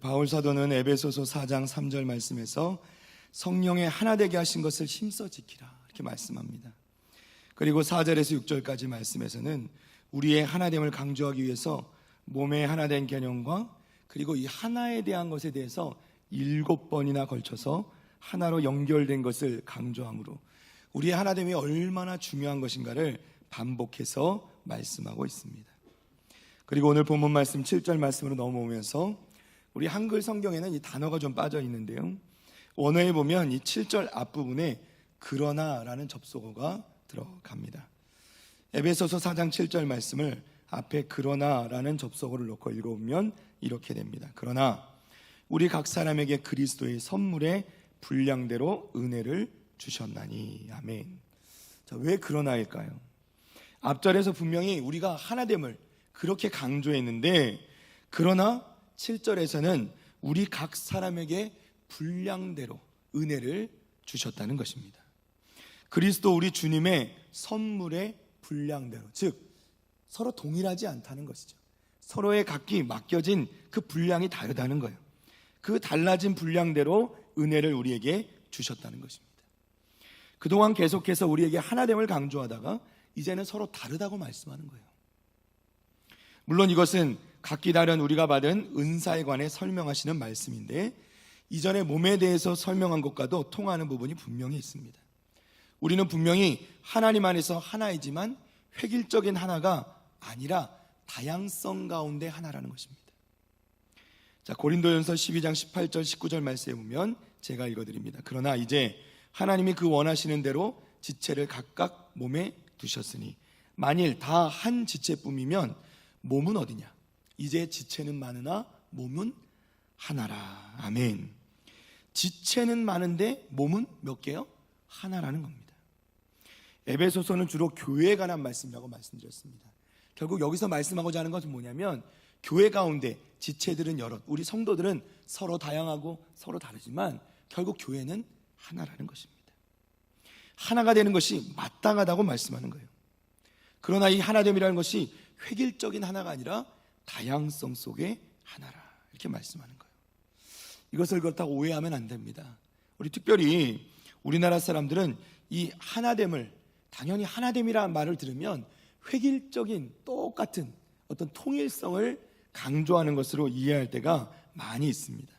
바울 사도는 에베소서 4장 3절 말씀에서 성령의 하나 되게 하신 것을 힘써 지키라 이렇게 말씀합니다. 그리고 4절에서 6절까지 말씀에서는 우리의 하나됨을 강조하기 위해서 몸의 하나된 개념과 그리고 이 하나에 대한 것에 대해서 7번이나 걸쳐서 하나로 연결된 것을 강조하므로 우리의 하나됨이 얼마나 중요한 것인가를 반복해서 말씀하고 있습니다. 그리고 오늘 본문 말씀 7절 말씀으로 넘어오면서 우리 한글 성경에는 이 단어가 좀 빠져 있는데요, 원어에 보면 이 7절 앞부분에 그러나라는 접속어가 들어갑니다. 에베소서 4장 7절 말씀을 앞에 그러나라는 접속어를 넣고 읽어보면 이렇게 됩니다. 그러나 우리 각 사람에게 그리스도의 선물의 분량대로 은혜를 주셨나니. 아멘. 자, 왜 그러나일까요? 앞절에서 분명히 우리가 하나됨을 그렇게 강조했는데, 그러나 7절에서는 우리 각 사람에게 분량대로 은혜를 주셨다는 것입니다. 그리스도 우리 주님의 선물의 분량대로, 즉 서로 동일하지 않다는 것이죠. 서로의 각기 맡겨진 그 분량이 다르다는 거예요. 그 달라진 분량대로 은혜를 우리에게 주셨다는 것입니다. 그동안 계속해서 우리에게 하나됨을 강조하다가 이제는 서로 다르다고 말씀하는 거예요. 물론 이것은 각기 다른 우리가 받은 은사에 관해 설명하시는 말씀인데, 이전에 몸에 대해서 설명한 것과도 통하는 부분이 분명히 있습니다. 우리는 분명히 하나님 안에서 하나이지만 획일적인 하나가 아니라 다양성 가운데 하나라는 것입니다. 자, 고린도전서 12장 18절 19절 말씀에 보면 제가 읽어드립니다. 그러나 이제 하나님이 그 원하시는 대로 지체를 각각 몸에 두셨으니 만일 다 한 지체뿐이면 몸은 어디냐? 이제 지체는 많으나 몸은 하나라. 아멘. 지체는 많은데 몸은 몇 개요? 하나라는 겁니다. 에베소서는 주로 교회에 관한 말씀이라고 말씀드렸습니다. 결국 여기서 말씀하고자 하는 것은 뭐냐면, 교회 가운데 지체들은 여럿, 우리 성도들은 서로 다양하고 서로 다르지만 결국 교회는 하나라는 것입니다. 하나가 되는 것이 마땅하다고 말씀하는 거예요. 그러나 이 하나됨이라는 것이 획일적인 하나가 아니라 다양성 속의 하나라, 이렇게 말씀하는 거예요. 이것을 그렇다고 오해하면 안 됩니다. 우리 특별히 우리나라 사람들은 이 하나됨을, 당연히 하나됨이라는 말을 들으면 획일적인 똑같은 어떤 통일성을 강조하는 것으로 이해할 때가 많이 있습니다.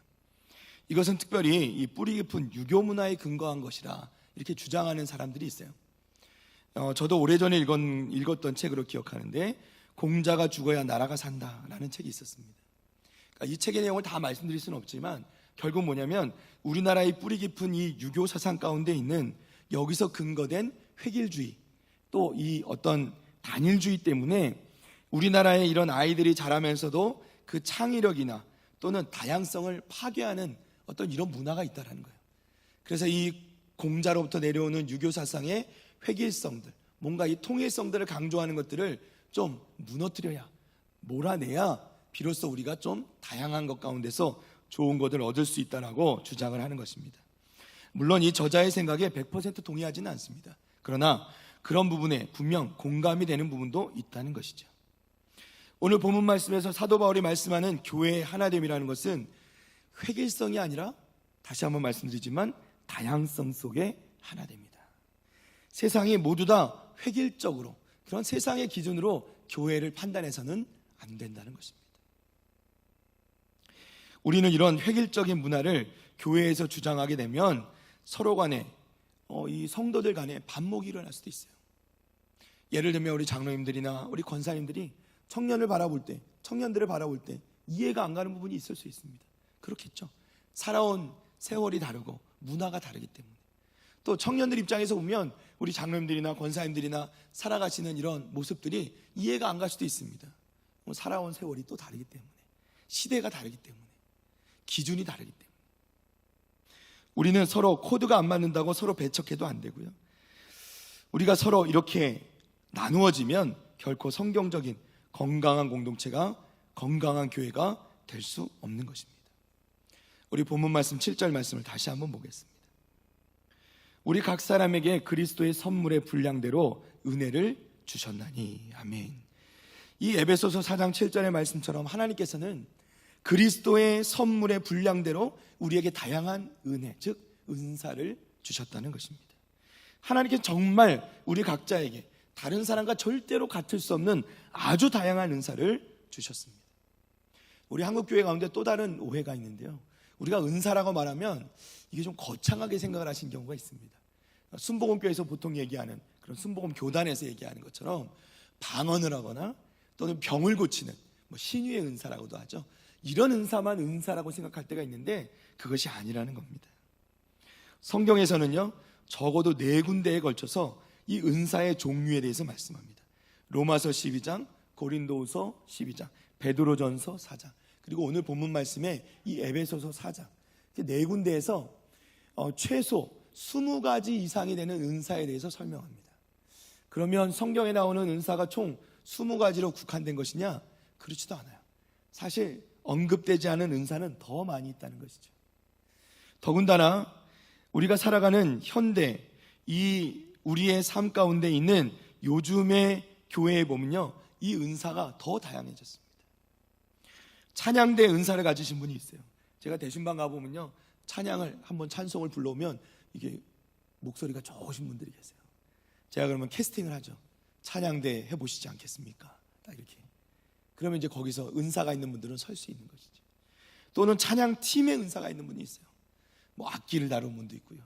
이것은 특별히 이 뿌리 깊은 유교 문화에 근거한 것이라 이렇게 주장하는 사람들이 있어요. 저도 오래전에 읽었던 책으로 기억하는데, 공자가 죽어야 나라가 산다라는 책이 있었습니다. 그러니까 이 책의 내용을 다 말씀드릴 수는 없지만 결국 뭐냐면, 우리나라의 뿌리 깊은 이 유교 사상 가운데 있는 여기서 근거된 획일주의, 또 이 어떤 단일주의 때문에 우리나라의 이런 아이들이 자라면서도 그 창의력이나 또는 다양성을 파괴하는 어떤 이런 문화가 있다는 거예요. 그래서 이 공자로부터 내려오는 유교 사상의 획일성들, 뭔가 이 통일성들을 강조하는 것들을 좀 무너뜨려야, 몰아내야 비로소 우리가 좀 다양한 것 가운데서 좋은 것을 얻을 수 있다라고 주장을 하는 것입니다. 물론 이 저자의 생각에 100% 동의하지는 않습니다. 그러나 그런 부분에 분명 공감이 되는 부분도 있다는 것이죠. 오늘 본문 말씀에서 사도 바울이 말씀하는 교회의 하나됨이라는 것은 획일성이 아니라, 다시 한번 말씀드리지만 다양성 속의 하나됨이다. 세상이 모두 다 획일적으로, 그런 세상의 기준으로 교회를 판단해서는 안 된다는 것입니다. 우리는 이런 획일적인 문화를 교회에서 주장하게 되면 서로 간에 이 성도들 간에 반목이 일어날 수도 있어요. 예를 들면 우리 장로님들이나 우리 권사님들이 청년들을 바라볼 때 이해가 안 가는 부분이 있을 수 있습니다. 그렇겠죠. 살아온 세월이 다르고 문화가 다르기 때문에. 또 청년들 입장에서 보면 우리 장로님들이나 권사님들이나 살아가시는 이런 모습들이 이해가 안 갈 수도 있습니다. 살아온 세월이 또 다르기 때문에, 시대가 다르기 때문에, 기준이 다르기 때문에. 우리는 서로 코드가 안 맞는다고 서로 배척해도 안 되고요. 우리가 서로 이렇게 나누어지면 결코 성경적인 건강한 공동체가, 건강한 교회가 될 수 없는 것입니다. 우리 본문 말씀 7절 말씀을 다시 한번 보겠습니다. 우리 각 사람에게 그리스도의 선물의 분량대로 은혜를 주셨나니. 아멘. 이 에베소서 4장 7절의 말씀처럼 하나님께서는 그리스도의 선물의 분량대로 우리에게 다양한 은혜, 즉 은사를 주셨다는 것입니다. 하나님께서 정말 우리 각자에게 다른 사람과 절대로 같을 수 없는 아주 다양한 은사를 주셨습니다. 우리 한국교회 가운데 또 다른 오해가 있는데요, 우리가 은사라고 말하면 이게 좀 거창하게 생각을 하신 경우가 있습니다. 순복음교회에서 보통 얘기하는 그런 순복음 교단에서 얘기하는 것처럼 방언을 하거나 또는 병을 고치는 신유의 은사라고도 하죠. 이런 은사만 은사라고 생각할 때가 있는데 그것이 아니라는 겁니다. 성경에서는요, 적어도 4군데에 걸쳐서 이 은사의 종류에 대해서 말씀합니다. 로마서 12장, 고린도후서 12장, 베드로전서 4장, 그리고 오늘 본문 말씀에 이 에베소서 4장, 4군데에서 최소 20가지 이상이 되는 은사에 대해서 설명합니다. 그러면 성경에 나오는 은사가 총 20가지로 국한된 것이냐? 그렇지도 않아요. 사실 언급되지 않은 은사는 더 많이 있다는 것이죠. 더군다나 우리가 살아가는 현대, 이 우리의 삶 가운데 있는 요즘의 교회에 보면요, 이 은사가 더 다양해졌습니다. 찬양대 은사를 가지신 분이 있어요. 제가 대신방 가보면요, 찬양을 한번 찬송을 불러오면 이게 목소리가 좋으신 분들이 계세요. 제가 그러면 캐스팅을 하죠. 찬양대 해보시지 않겠습니까? 딱 이렇게. 그러면 이제 거기서 은사가 있는 분들은 설 수 있는 것이죠. 또는 찬양팀에 은사가 있는 분이 있어요. 악기를 다루는 분도 있고요.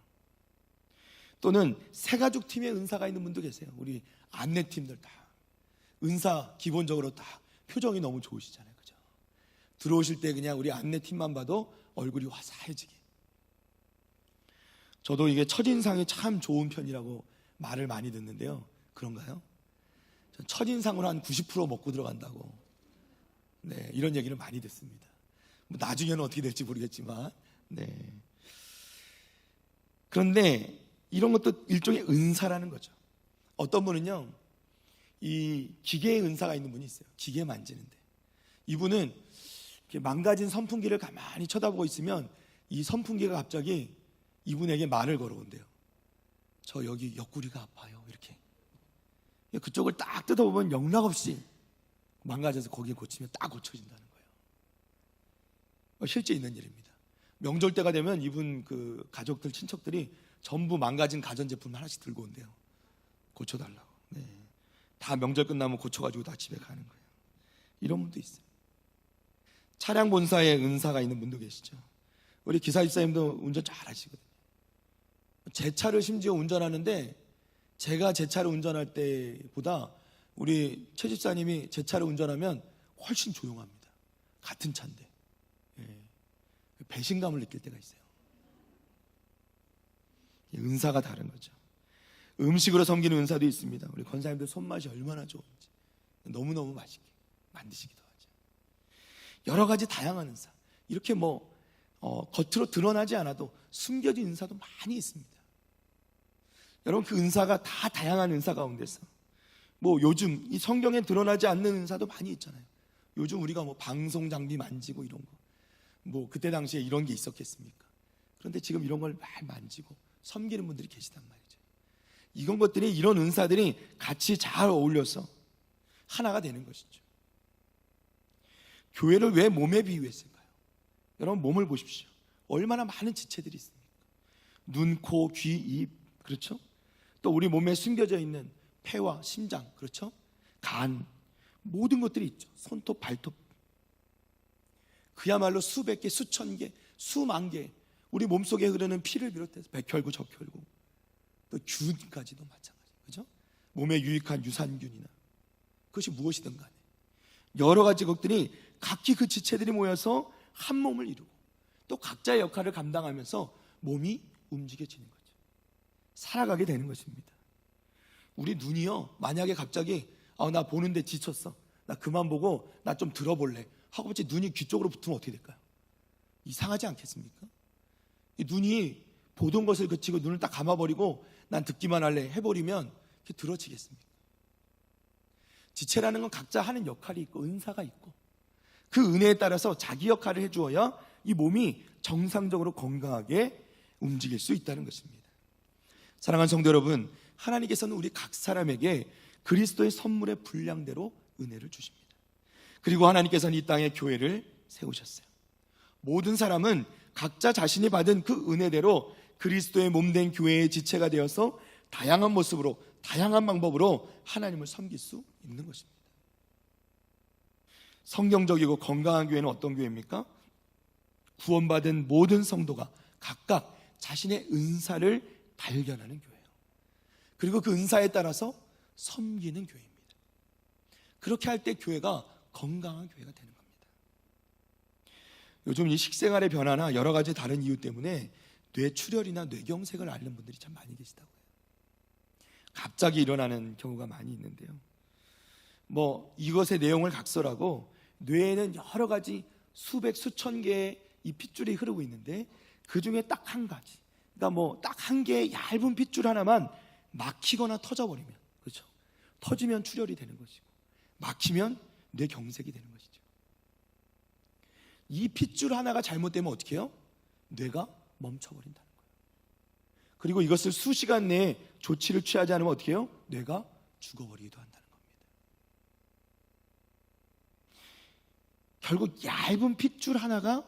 또는 새가족 팀에 은사가 있는 분도 계세요. 우리 안내팀들 다 은사 기본적으로 다 표정이 너무 좋으시잖아요, 그죠? 들어오실 때 그냥 우리 안내팀만 봐도 얼굴이 화사해지게. 저도 이게 첫인상이 참 좋은 편이라고 말을 많이 듣는데요, 그런가요? 전 첫인상으로 한 90% 먹고 들어간다고, 네, 이런 얘기를 많이 듣습니다. 나중에는 어떻게 될지 모르겠지만, 네. 그런데 이런 것도 일종의 은사라는 거죠. 어떤 분은요, 이 기계의 은사가 있는 분이 있어요. 기계 만지는데 이분은 이렇게 망가진 선풍기를 가만히 쳐다보고 있으면 이 선풍기가 갑자기 이분에게 말을 걸어온대요. 저 여기 옆구리가 아파요, 이렇게. 그쪽을 딱 뜯어보면 영락없이 망가져서 거기에 고치면 딱 고쳐진다는 거예요. 실제 있는 일입니다. 명절 때가 되면 이분 그 가족들, 친척들이 전부 망가진 가전제품 하나씩 들고 온대요. 고쳐달라고. 네. 다 명절 끝나면 고쳐가지고 다 집에 가는 거예요. 이런 분도 있어요. 차량 본사에 은사가 있는 분도 계시죠. 우리 기사 집사님도 운전 잘 하시거든요. 제 차를 심지어 운전하는데 제가 제 차를 운전할 때보다 우리 최 집사님이 제 차를 운전하면 훨씬 조용합니다. 같은 차인데. 배신감을 느낄 때가 있어요. 은사가 다른 거죠. 음식으로 섬기는 은사도 있습니다. 우리 권사님들 손맛이 얼마나 좋은지 너무너무 맛있게 만드시기도 하죠. 여러 가지 다양한 은사, 이렇게 겉으로 드러나지 않아도 숨겨진 은사도 많이 있습니다. 여러분, 그 은사가 다 다양한 은사 가운데서 요즘 이 성경에 드러나지 않는 은사도 많이 있잖아요. 요즘 우리가 방송 장비 만지고 이런 거, 그때 당시에 이런 게 있었겠습니까? 그런데 지금 이런 걸 말 만지고 섬기는 분들이 계시단 말이죠. 이런 은사들이 같이 잘 어울려서 하나가 되는 것이죠. 교회를 왜 몸에 비유했을까요? 여러분, 몸을 보십시오. 얼마나 많은 지체들이 있습니까? 눈, 코, 귀, 입, 그렇죠? 또 우리 몸에 숨겨져 있는 폐와 심장, 그렇죠? 간, 모든 것들이 있죠. 손톱, 발톱. 그야말로 수백 개, 수천 개, 수만 개, 우리 몸속에 흐르는 피를 비롯해서 백혈구, 적혈구, 또 균까지도 마찬가지, 그죠? 몸에 유익한 유산균이나 그것이 무엇이든 간에 여러 가지 것들이 각기 그 지체들이 모여서 한 몸을 이루고 또 각자의 역할을 감당하면서 몸이 움직여지는 거죠. 살아가게 되는 것입니다. 우리 눈이요, 만약에 갑자기 나 보는데 지쳤어, 나 그만 보고 나 좀 들어볼래 하고 눈이 귀 쪽으로 붙으면 어떻게 될까요? 이상하지 않겠습니까? 이 눈이 보던 것을 그치고 눈을 딱 감아버리고 난 듣기만 할래 해버리면 이렇게 들어지겠습니까? 지체라는 건 각자 하는 역할이 있고 은사가 있고 그 은혜에 따라서 자기 역할을 해주어야 이 몸이 정상적으로 건강하게 움직일 수 있다는 것입니다. 사랑하는 성도 여러분, 하나님께서는 우리 각 사람에게 그리스도의 선물의 분량대로 은혜를 주십니다. 그리고 하나님께서는 이 땅에 교회를 세우셨어요. 모든 사람은 각자 자신이 받은 그 은혜대로 그리스도의 몸된 교회의 지체가 되어서 다양한 모습으로, 다양한 방법으로 하나님을 섬길 수 있는 것입니다. 성경적이고 건강한 교회는 어떤 교회입니까? 구원받은 모든 성도가 각각 자신의 은사를 발견하는 교회예요. 그리고 그 은사에 따라서 섬기는 교회입니다. 그렇게 할 때 교회가 건강한 교회가 되는 겁니다. 요즘 이 식생활의 변화나 여러 가지 다른 이유 때문에 뇌출혈이나 뇌경색을 앓는 분들이 참 많이 계시다고요. 갑자기 일어나는 경우가 많이 있는데요. 이것의 내용을 각설하고 뇌에는 여러 가지 수백 수천 개의 이 핏줄이 흐르고 있는데 그 중에 딱 한 가지, 그러니까 딱 한 개의 얇은 핏줄 하나만 막히거나 터져버리면, 그렇죠? 터지면 출혈이 되는 것이고 막히면 뇌경색이 되는 것이죠. 이 핏줄 하나가 잘못되면 어떻게 해요? 뇌가 멈춰버린다는 거예요. 그리고 이것을 수시간 내에 조치를 취하지 않으면 어떻게 해요? 뇌가 죽어버리기도 한다는 겁니다. 결국 얇은 핏줄 하나가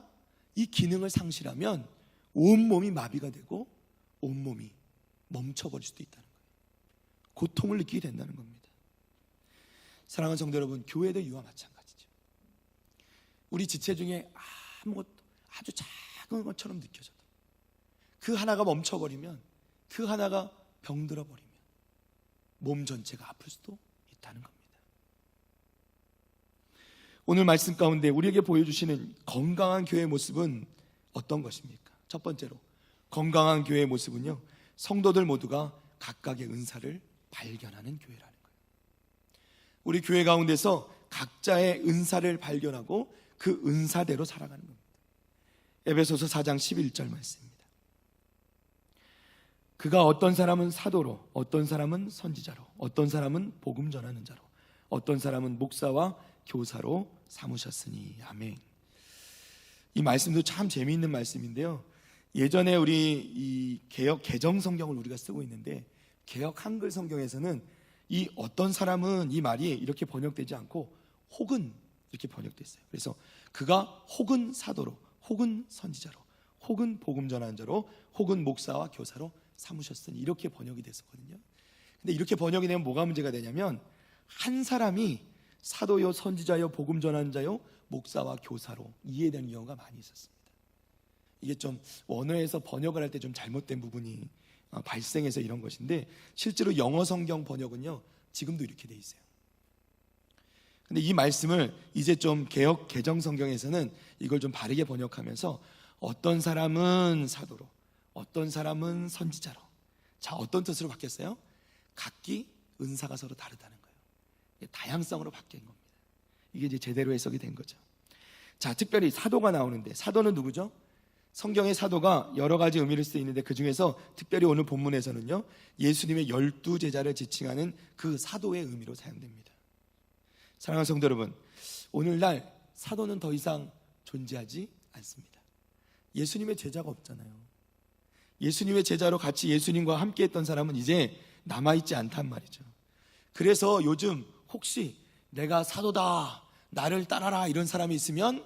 이 기능을 상실하면 온몸이 마비가 되고 온몸이 멈춰버릴 수도 있다는 거예요. 고통을 느끼게 된다는 겁니다. 사랑하는 성도 여러분, 교회도 이와 마찬가지죠. 우리 지체 중에 아무것도 아주 작은 것처럼 느껴져도 그 하나가 멈춰버리면, 그 하나가 병들어 버리면 몸 전체가 아플 수도 있다는 겁니다. 오늘 말씀 가운데 우리에게 보여주시는 건강한 교회의 모습은 어떤 것입니까? 첫 번째로 건강한 교회의 모습은요, 성도들 모두가 각각의 은사를 발견하는 교회라는 거예요. 우리 교회 가운데서 각자의 은사를 발견하고 그 은사대로 살아가는 겁니다. 에베소서 4장 11절 말씀입니다. 그가 어떤 사람은 사도로, 어떤 사람은 선지자로, 어떤 사람은 복음 전하는 자로, 어떤 사람은 목사와 교사로 삼으셨으니. 아멘. 이 말씀도 참 재미있는 말씀인데요. 예전에 우리 이 개역 개정 성경을 우리가 쓰고 있는데 개역 한글 성경에서는 이 어떤 사람은 이 말이 이렇게 번역되지 않고 혹은 이렇게 번역됐어요. 그래서 그가 혹은 사도로, 혹은 선지자로, 혹은 복음 전하는 자로, 혹은 목사와 교사로 삼으셨으니, 이렇게 번역이 됐었거든요. 근데 이렇게 번역이 되면 뭐가 문제가 되냐면 한 사람이 사도요, 선지자요, 복음 전하는 자요, 목사와 교사로 이해되는 경우가 많이 있었습니다. 이게 좀 원어에서 번역을 할 때 좀 잘못된 부분이 발생해서 이런 것인데, 실제로 영어 성경 번역은요 지금도 이렇게 돼 있어요. 근데 이 말씀을 이제 좀 개역 개정 성경에서는 이걸 좀 바르게 번역하면서 어떤 사람은 사도로, 어떤 사람은 선지자로. 자, 어떤 뜻으로 바뀌었어요? 각기 은사가 서로 다르다는 거예요. 다양성으로 바뀐 겁니다. 이게 이제 제대로 해석이 된 거죠. 자, 특별히 사도가 나오는데, 사도는 누구죠? 성경의 사도가 여러 가지 의미를 쓰고 있는데 그 중에서 특별히 오늘 본문에서는요, 예수님의 12제자를 지칭하는 그 사도의 의미로 사용됩니다. 사랑하는 성도 여러분, 오늘날 사도는 더 이상 존재하지 않습니다. 예수님의 제자가 없잖아요. 예수님의 제자로 같이 예수님과 함께 했던 사람은 이제 남아있지 않단 말이죠. 그래서 요즘 혹시 내가 사도다, 나를 따라라, 이런 사람이 있으면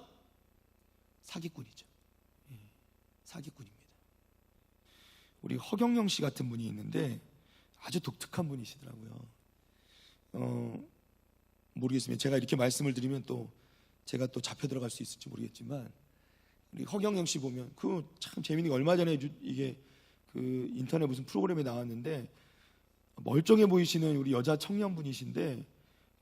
사기꾼이죠. 사기꾼입니다. 우리 허경영 씨 같은 분이 있는데 아주 독특한 분이시더라고요. 모르겠습니다. 제가 이렇게 말씀을 드리면 또 제가 또 잡혀 들어갈 수 있을지 모르겠지만, 우리 허경영 씨 보면 그 참 재밌는 게, 얼마 전에 이게 그 인터넷 무슨 프로그램에 나왔는데 멀쩡해 보이시는 우리 여자 청년분이신데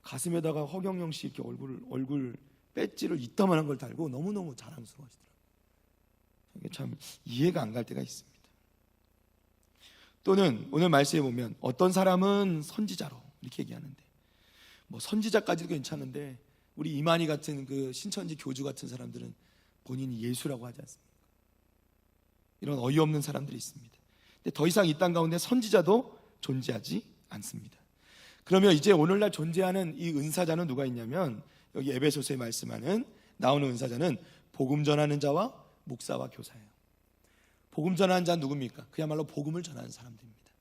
가슴에다가 허경영 씨 이렇게 얼굴 배지를 이따만한 걸 달고 너무너무 자랑스러워하시더라고요. 이게 참 이해가 안 갈 때가 있습니다. 또는 오늘 말씀에 보면 어떤 사람은 선지자로 이렇게 얘기하는데, 선지자까지도 괜찮은데 우리 이만희 같은 그 신천지 교주 같은 사람들은 본인이 예수라고 하지 않습니까? 이런 어이없는 사람들이 있습니다. 근데 더 이상 이 땅 가운데 선지자도 존재하지 않습니다. 그러면 이제 오늘날 존재하는 이 은사자는 누가 있냐면, 여기 에베소서에 말씀하는 나오는 은사자는 복음 전하는 자와 목사와 교사예요. 복음 전하는 자는 누굽니까? 그야말로 복음을 전하는 사람들입니다.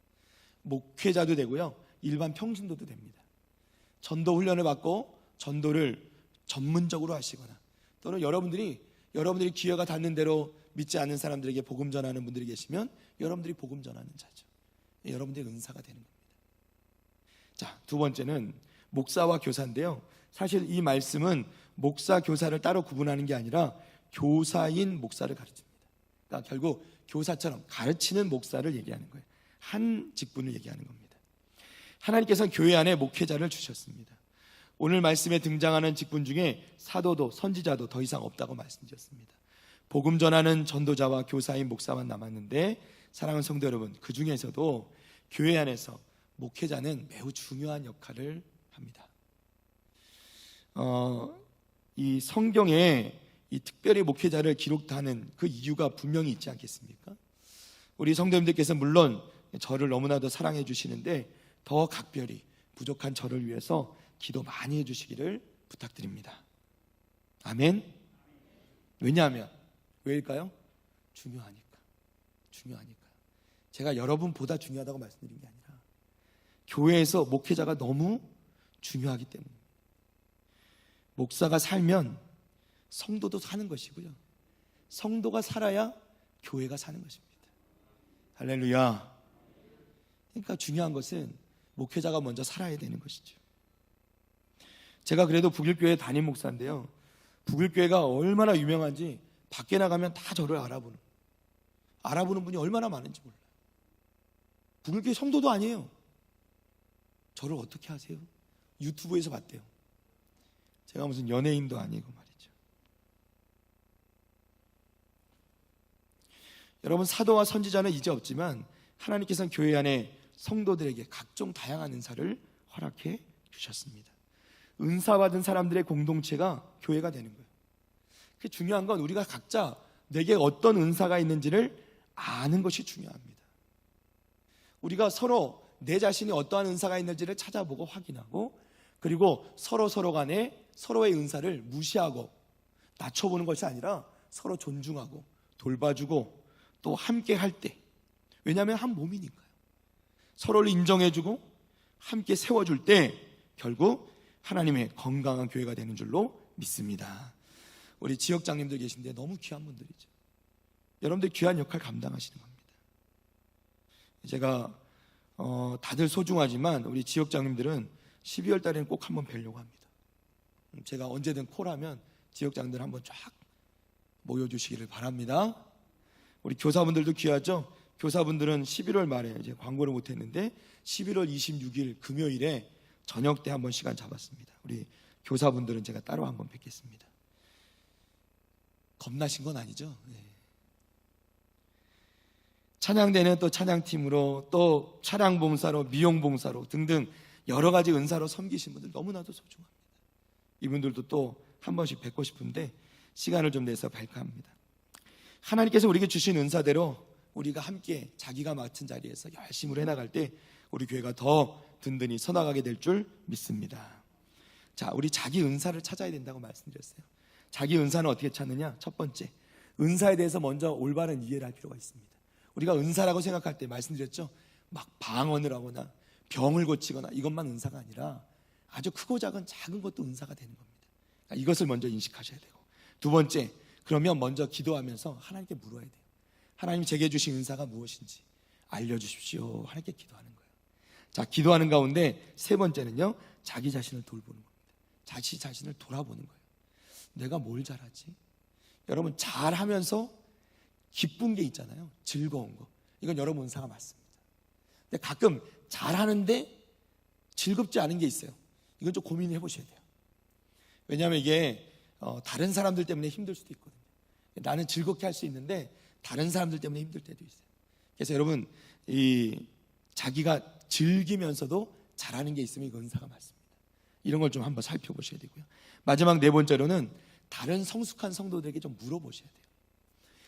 목회자도 되고요, 일반 평신도도 됩니다. 전도 훈련을 받고 전도를 전문적으로 하시거나, 또는 여러분들이 여러분들이 기회가 닿는 대로 믿지 않는 사람들에게 복음 전하는 분들이 계시면 여러분들이 복음 전하는 자죠. 여러분들의 은사가 되는 겁니다. 자, 두 번째는 목사와 교사인데요. 사실 이 말씀은 목사, 교사를 따로 구분하는 게 아니라 교사인 목사를 가르칩니다. 그러니까 결국 교사처럼 가르치는 목사를 얘기하는 거예요. 한 직분을 얘기하는 겁니다. 하나님께서는 교회 안에 목회자를 주셨습니다. 오늘 말씀에 등장하는 직분 중에 사도도 선지자도 더 이상 없다고 말씀드렸습니다. 복음 전하는 전도자와 교사인 목사만 남았는데, 사랑하는 성도 여러분, 그 중에서도 교회 안에서 목회자는 매우 중요한 역할을 합니다. 이 성경에 이 특별히 목회자를 기록하는 그 이유가 분명히 있지 않겠습니까? 우리 성도님들께서 물론 저를 너무나도 사랑해 주시는데 더 각별히 부족한 저를 위해서 기도 많이 해주시기를 부탁드립니다. 아멘. 왜냐하면 왜일까요? 중요하니까. 제가 여러분보다 중요하다고 말씀드린 게 아니라 교회에서 목회자가 너무 중요하기 때문입니다. 목사가 살면 성도도 사는 것이고요, 성도가 살아야 교회가 사는 것입니다. 할렐루야. 그러니까 중요한 것은 목회자가 먼저 살아야 되는 것이죠. 제가 그래도 북일교회 담임 목사인데요, 북일교회가 얼마나 유명한지 밖에 나가면 다 저를 알아보는 분이 얼마나 많은지 몰라요. 북일교회 성도도 아니에요. 저를 어떻게 아세요? 유튜브에서 봤대요. 제가 무슨 연예인도 아니고 말이죠. 여러분, 사도와 선지자는 이제 없지만 하나님께서는 교회 안에 성도들에게 각종 다양한 은사를 허락해 주셨습니다. 은사 받은 사람들의 공동체가 교회가 되는 거예요. 그 중요한 건 우리가 각자 내게 어떤 은사가 있는지를 아는 것이 중요합니다. 우리가 서로 내 자신이 어떠한 은사가 있는지를 찾아보고 확인하고, 그리고 서로 간에 서로의 은사를 무시하고 낮춰보는 것이 아니라 서로 존중하고 돌봐주고 또 함께 할 때, 왜냐하면 한 몸이니까요, 서로를 인정해주고 함께 세워줄 때 결국 하나님의 건강한 교회가 되는 줄로 믿습니다. 우리 지역장님들 계신데 너무 귀한 분들이죠. 여러분들 귀한 역할 감당하시는 겁니다. 제가 다들 소중하지만 우리 지역장님들은 12월 달에는 꼭 한번 뵈려고 합니다. 제가 언제든 콜하면 지역장들 한번 쫙 모여주시기를 바랍니다. 우리 교사분들도 귀하죠. 교사분들은 11월 말에 이제 광고를 못했는데 11월 26일 금요일에 저녁 때 한번 시간 잡았습니다. 우리 교사분들은 제가 따로 한번 뵙겠습니다. 겁나신 건 아니죠? 네. 찬양대는 또 찬양팀으로, 또 차량봉사로, 미용봉사로 등등 여러 가지 은사로 섬기신 분들 너무나도 소중합니다. 이분들도 또 한 번씩 뵙고 싶은데 시간을 좀 내서 뵐까 합니다. 하나님께서 우리에게 주신 은사대로 우리가 함께 자기가 맡은 자리에서 열심히 해나갈 때 우리 교회가 더 든든히 서나가게 될 줄 믿습니다. 자, 우리 자기 은사를 찾아야 된다고 말씀드렸어요. 자기 은사는 어떻게 찾느냐? 첫 번째, 은사에 대해서 먼저 올바른 이해를 할 필요가 있습니다. 우리가 은사라고 생각할 때 말씀드렸죠, 막 방언을 하거나 병을 고치거나 이것만 은사가 아니라 아주 크고 작은 것도 은사가 되는 겁니다. 이것을 먼저 인식하셔야 되고, 두 번째, 그러면 먼저 기도하면서 하나님께 물어야 돼요. 하나님, 제게 주신 은사가 무엇인지 알려주십시오. 하나님께 기도하는 거예요. 자, 기도하는 가운데 세 번째는요, 자기 자신을 돌보는 겁니다. 자기 자신을 돌아보는 거예요. 내가 뭘 잘하지? 여러분, 잘하면서 기쁜 게 있잖아요. 즐거운 거. 이건 여러분 은사가 맞습니다. 근데 가끔 잘하는데 즐겁지 않은 게 있어요. 이건 좀 고민을 해보셔야 돼요. 왜냐하면 이게 다른 사람들 때문에 힘들 수도 있거든요. 나는 즐겁게 할 수 있는데 다른 사람들 때문에 힘들 때도 있어요. 그래서 여러분, 이 자기가 즐기면서도 잘하는 게 있으면 이거 은사가 맞습니다. 이런 걸 좀 한번 살펴보셔야 되고요. 마지막 네 번째로는 다른 성숙한 성도들에게 좀 물어보셔야 돼요.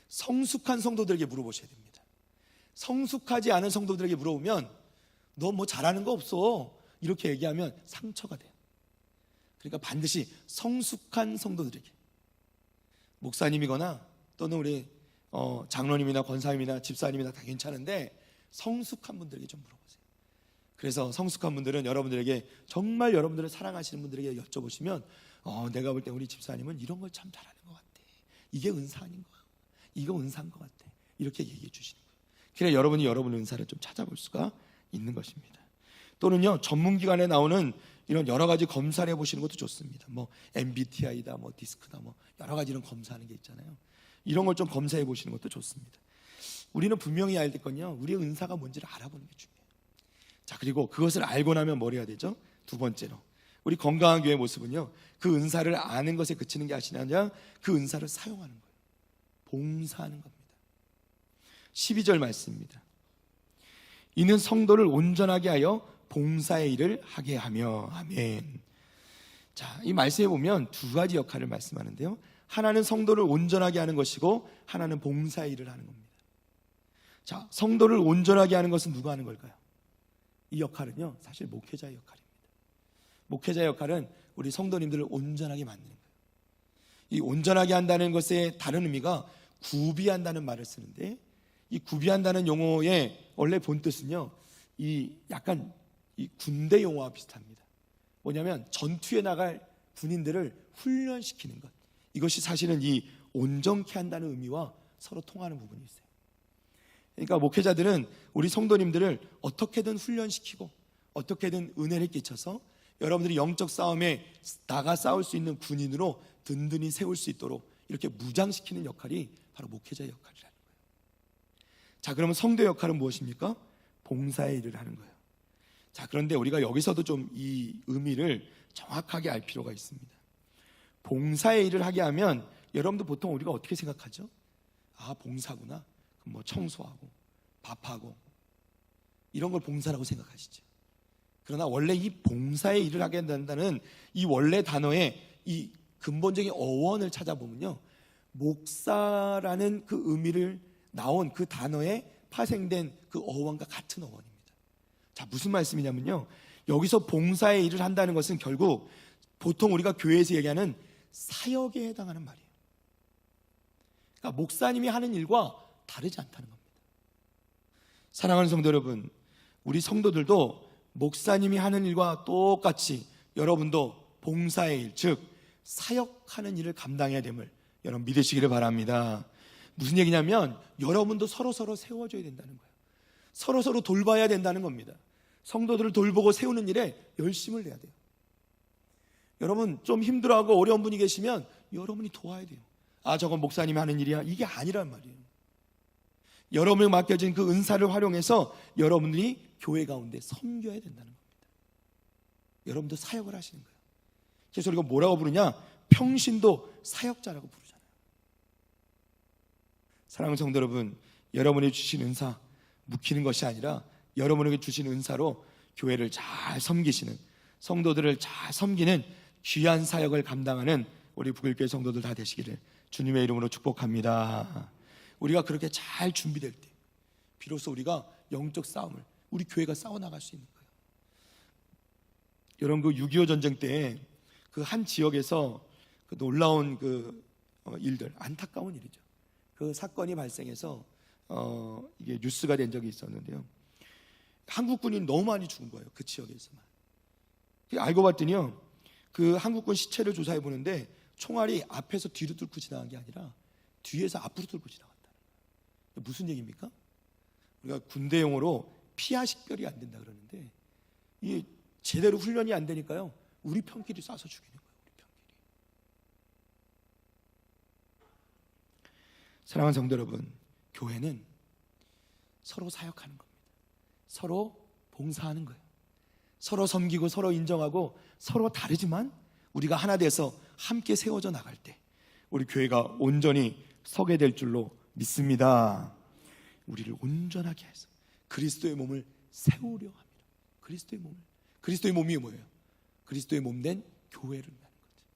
성숙한 성도들에게 물어보셔야 됩니다. 성숙하지 않은 성도들에게 물어보면 너 뭐 잘하는 거 없어 이렇게 얘기하면 상처가 돼요. 그러니까 반드시 성숙한 성도들에게, 목사님이거나 또는 우리 장로님이나 권사님이나 집사님이나 다 괜찮은데 성숙한 분들에게 좀 물어보세요. 그래서 성숙한 분들은 여러분들에게, 정말 여러분들을 사랑하시는 분들에게 여쭤보시면 내가 볼 때 우리 집사님은 이런 걸 참 잘하는 것 같아, 이게 은사 아닌가? 이거 은사인 것 같아. 이렇게 얘기해 주시는 거예요. 그래야 여러분이 여러분의 은사를 좀 찾아볼 수가 있는 것입니다. 또는요, 전문기관에 나오는 이런 여러 가지 검사를 해보시는 것도 좋습니다. 뭐 MBTI다, 뭐 디스크다, 뭐 여러 가지 이런 검사하는 게 있잖아요. 이런 걸 좀 검사해 보시는 것도 좋습니다. 우리는 분명히 알될 건요, 우리의 은사가 뭔지를 알아보는 게 중요해요. 자, 그리고 그것을 알고 나면 뭘 해야 되죠? 두 번째로, 우리 건강한 교회의 모습은요, 그 은사를 아는 것에 그치는 게 아니라 그 은사를 사용하는 거예요. 봉사하는 겁니다. 12절 말씀입니다. 이는 성도를 온전하게 하여 봉사의 일을 하게 하며. 아멘. 자, 이 말씀에 보면 두 가지 역할을 말씀하는데요, 하나는 성도를 온전하게 하는 것이고 하나는 봉사의 일을 하는 겁니다. 자, 성도를 온전하게 하는 것은 누가 하는 걸까요? 이 역할은요, 사실 목회자의 역할입니다. 목회자의 역할은 우리 성도님들을 온전하게 만드는 거예요. 이 온전하게 한다는 것의 다른 의미가 구비한다는 말을 쓰는데, 이 구비한다는 용어의 원래 본뜻은요, 이 약간 이 군대 용어와 비슷합니다. 뭐냐면 전투에 나갈 군인들을 훈련시키는 것, 이것이 사실은 이 온전케 한다는 의미와 서로 통하는 부분이 있어요. 그러니까 목회자들은 우리 성도님들을 어떻게든 훈련시키고 어떻게든 은혜를 끼쳐서 여러분들이 영적 싸움에 나가 싸울 수 있는 군인으로 든든히 세울 수 있도록 이렇게 무장시키는 역할이 바로 목회자의 역할이라는 거예요. 자, 그러면 성도의 역할은 무엇입니까? 봉사의 일을 하는 거예요. 자, 그런데 우리가 여기서도 좀 이 의미를 정확하게 알 필요가 있습니다. 봉사의 일을 하게 하면 여러분도 보통 우리가 어떻게 생각하죠? 아, 봉사구나. 그럼 뭐 청소하고 밥하고 이런 걸 봉사라고 생각하시죠. 그러나 원래 이 봉사의 일을 하게 된다는 이 원래 단어의 이 근본적인 어원을 찾아보면요, 목사라는 그 의미를 나온 그 단어에 파생된 그 어원과 같은 어원입니다. 자, 무슨 말씀이냐면요, 여기서 봉사의 일을 한다는 것은 결국 보통 우리가 교회에서 얘기하는 사역에 해당하는 말이에요. 그러니까 목사님이 하는 일과 다르지 않다는 겁니다. 사랑하는 성도 여러분, 우리 성도들도 목사님이 하는 일과 똑같이 여러분도 봉사의 일, 즉 사역하는 일을 감당해야 됨을 여러분 믿으시기를 바랍니다. 무슨 얘기냐면 여러분도 서로 세워줘야 된다는 거예요. 서로 돌봐야 된다는 겁니다. 성도들을 돌보고 세우는 일에 열심을 내야 돼요. 여러분 좀 힘들어하고 어려운 분이 계시면 여러분이 도와야 돼요. 아, 저건 목사님이 하는 일이야, 이게 아니란 말이에요. 여러분에게 맡겨진 그 은사를 활용해서 여러분들이 교회 가운데 섬겨야 된다는 겁니다. 여러분도 사역을 하시는 거예요. 그래서 우리가 뭐라고 부르냐? 평신도 사역자라고 부르잖아요. 사랑하는 성도 여러분, 여러분이 주신 은사 묵히는 것이 아니라 여러분에게 주신 은사로 교회를 잘 섬기시는, 성도들을 잘 섬기는 귀한 사역을 감당하는 우리 북일교회 성도들 다 되시기를 주님의 이름으로 축복합니다. 우리가 그렇게 잘 준비될 때 비로소 우리가 영적 싸움을 우리 교회가 싸워나갈 수 있는 거예요. 여러분, 그 6.25 전쟁 때 그 한 지역에서 그 놀라운 일들, 안타까운 일이죠. 그 사건이 발생해서 이게 뉴스가 된 적이 있었는데요, 한국군이 너무 많이 죽은 거예요. 그 지역에서만. 알고 봤더니요, 그 한국군 시체를 조사해 보는데 총알이 앞에서 뒤로 뚫고 지나간 게 아니라 뒤에서 앞으로 뚫고 지나갔다는 거예요. 무슨 얘기입니까? 우리가 군대용어로 피하식별이 안 된다 그러는데, 이게 제대로 훈련이 안 되니까요, 우리 편끼리 쏴서 죽이는 거예요. 우리 편끼리. 사랑하는 성도 여러분, 교회는 서로 사역하는 겁니다. 서로 봉사하는 거예요. 서로 섬기고 서로 인정하고 서로 다르지만 우리가 하나 돼서 함께 세워져 나갈 때 우리 교회가 온전히 서게 될 줄로 믿습니다. 우리를 온전하게 해서 그리스도의 몸을 세우려 합니다. 그리스도의 몸이 뭐예요? 그리스도의 몸 된 교회를 말하는 거죠.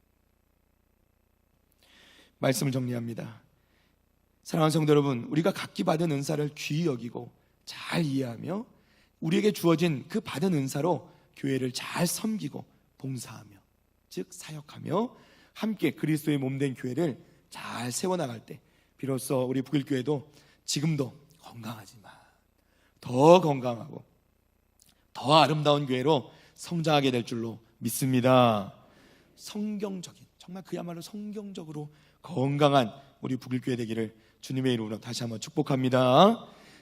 말씀을 정리합니다. 사랑하는 성도 여러분, 우리가 각기 받은 은사를 귀히 여기고 잘 이해하며 우리에게 주어진 그 받은 은사로 교회를 잘 섬기고 봉사하며, 즉 사역하며 함께 그리스도의 몸 된 교회를 잘 세워나갈 때 비로소 우리 북일교회도 지금도 건강하지만 더 건강하고 더 아름다운 교회로 성장하게 될 줄로 믿습니다. 성경적인, 정말 그야말로 성경적으로 건강한 우리 북일교회 되기를 주님의 이름으로 다시 한번 축복합니다.